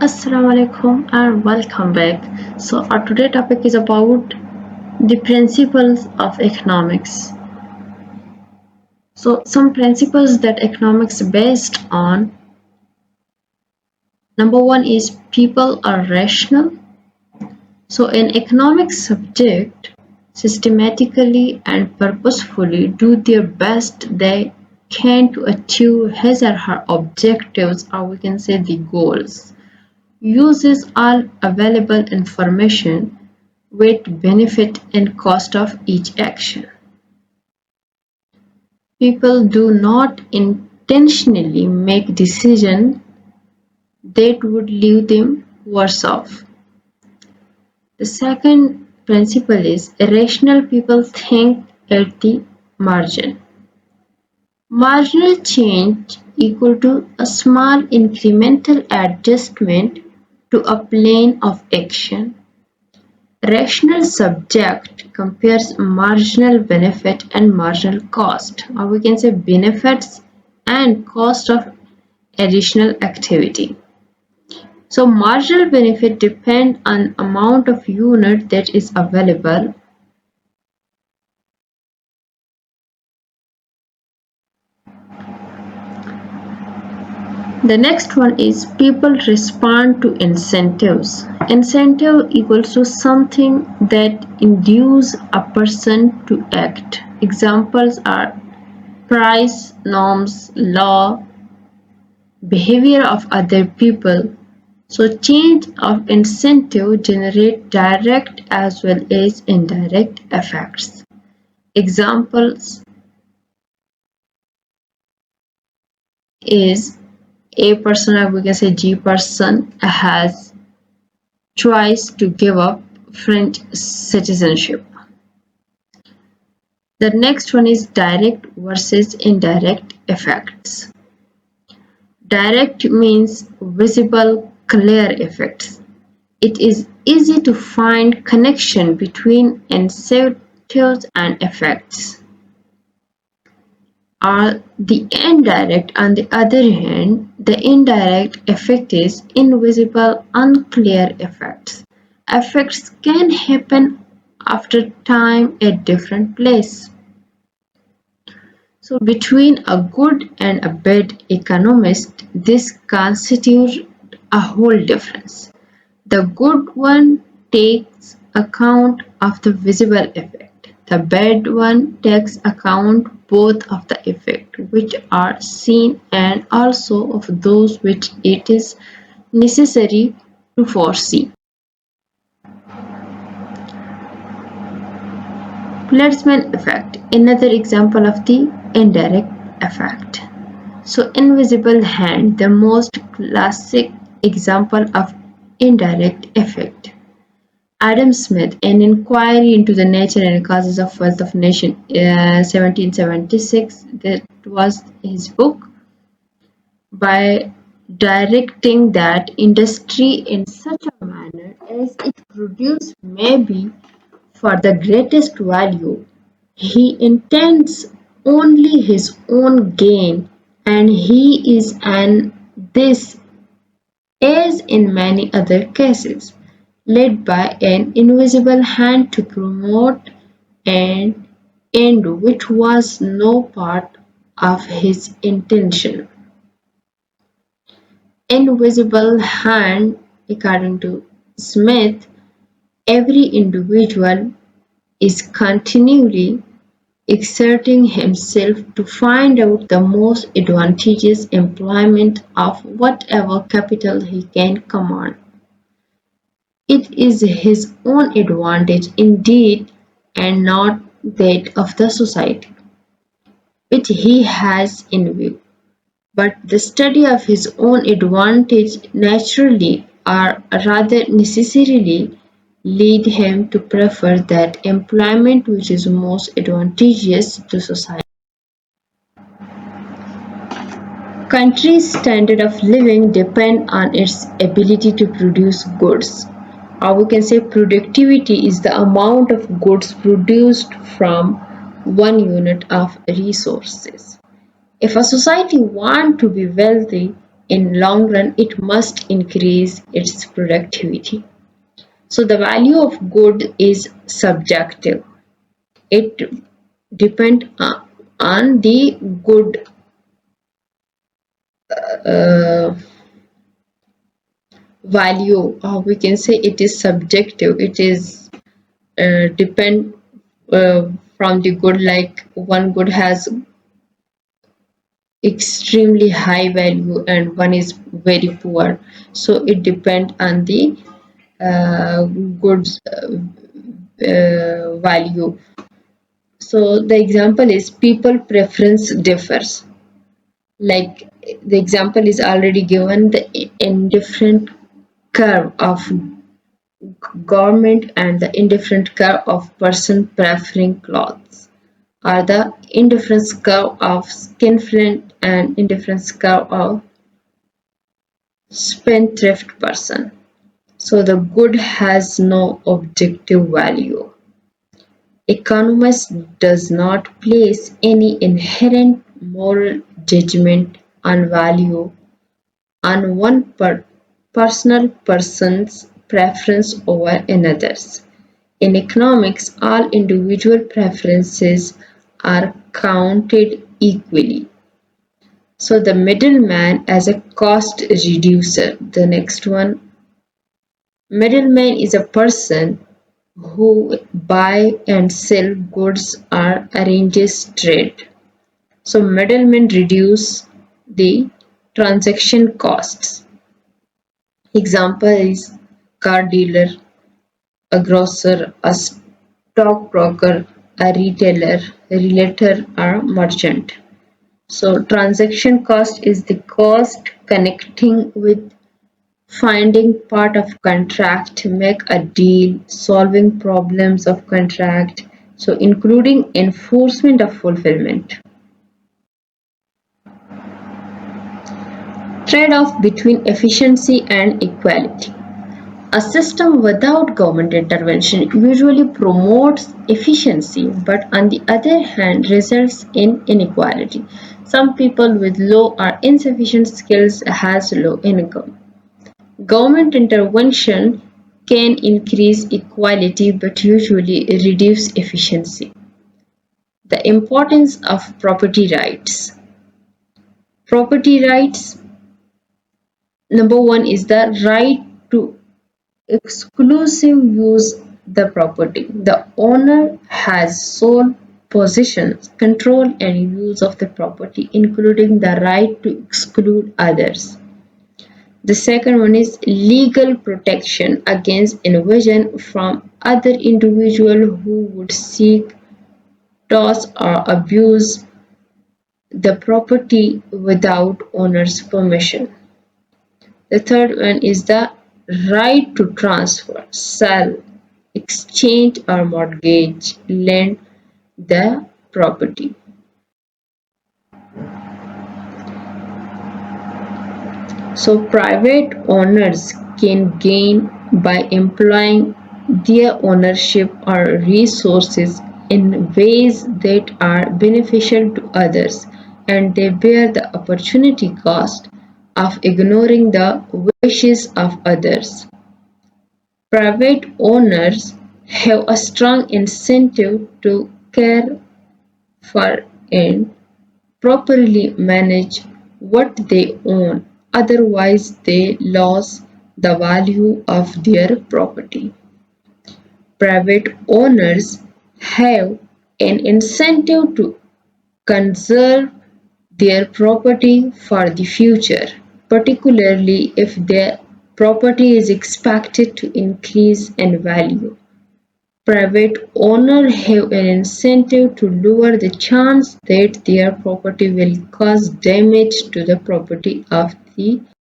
Assalamu-Alikum and welcome back. So our today topic is about the principles of economics. So some principles that economics based on. Number one is people are rational. So an economics subject systematically and purposefully do their best they can to achieve his or her objectives, or we can say the goals. Uses all available information, weight, benefit, and cost of each action. People do not intentionally make decisions that would leave them worse off. The second principle is rational people think at the margin. Marginal change equal to a small incremental adjustment to a plane of action. Rational subject compares marginal benefit and marginal cost, or we can say benefits and cost of additional activity. So marginal benefit depend on amount of unit that is available. The next one is people respond to incentives. Incentive equals to something that induce a person to act. Examples are price, norms, law, behavior of other people. So change of incentive generate direct as well as indirect effects. Examples is A person, or we can say G person, has choice to give up French citizenship. The next one is direct versus indirect effects. Direct means visible, clear effects. It is easy to find connection between incentives and effects. The indirect, on the other hand, the indirect effect is invisible, unclear effects. Effects can happen after time at different place. So between a good and a bad economist, this constitutes a whole difference. The good one takes account of the visible effect. The bad one takes account both of the effect which are seen and also of those which it is necessary to foresee. Placement effect, another example of the indirect effect. So invisible hand, the most classic example of indirect effect. Adam Smith, An Inquiry into the Nature and Causes of Wealth of Nation, 1776, that was his book. By directing that industry in such a manner as it produce maybe for the greatest value, he intends only his own gain, and he is an this as in many other cases, led by an invisible hand to promote an end which was no part of his intention. Invisible hand, according to Smith, every individual is continually exerting himself to find out the most advantageous employment of whatever capital he can command. It is his own advantage indeed, and not that of the society, which he has in view. But the study of his own advantage naturally, or rather necessarily, lead him to prefer that employment which is most advantageous to society. Country's standard of living depend on its ability to produce goods. Or we can say productivity is the amount of goods produced from one unit of resources. If a society wants to be wealthy, in long run it must increase its productivity. So the value of good is subjective. It depends on the good uh, value, or we can say it is subjective. It is depend from the good, like one good has extremely high value and one is very poor, so it depends on the goods value. So the example is people preference differs, like the example is already given, the indifferent curve of government and the indifferent curve of person preferring clothes, or the indifference curve of skinflint and indifference curve of spendthrift person. So the good has no objective value. Economist does not place any inherent moral judgment on value on one personal person's preference over another's. In economics, all individual preferences are counted equally. So the middleman as a cost reducer. The next one, middleman is a person who buy and sell goods or arranges trade. So middlemen reduce the transaction costs. Example is car dealer, a grocer, a stockbroker, a retailer, a realtor, or merchant. So transaction cost is the cost connecting with finding part of contract, make a deal, solving problems of contract, so including enforcement of fulfillment. Trade-off between efficiency and equality. A system without government intervention usually promotes efficiency, but on the other hand results in inequality. Some people with low or insufficient skills has low income. Government intervention can increase equality but usually reduce efficiency. The importance of property rights. Property rights, number one is the right to exclusive use the property. The owner has sole possession, control and use of the property, including the right to exclude others. The second one is legal protection against invasion from other individuals who would seek, toss or abuse the property without owner's permission. The third one is the right to transfer, sell, exchange or mortgage, lend the property. So private owners can gain by employing their ownership or resources in ways that are beneficial to others, and they bear the opportunity cost of ignoring the wishes of others. Private owners have a strong incentive to care for and properly manage what they own, otherwise they lose the value of their property. Private owners have an incentive to conserve their property for the future, particularly if their property is expected to increase in value. Private owners have an incentive to lower the chance that their property will cause damage to the property of the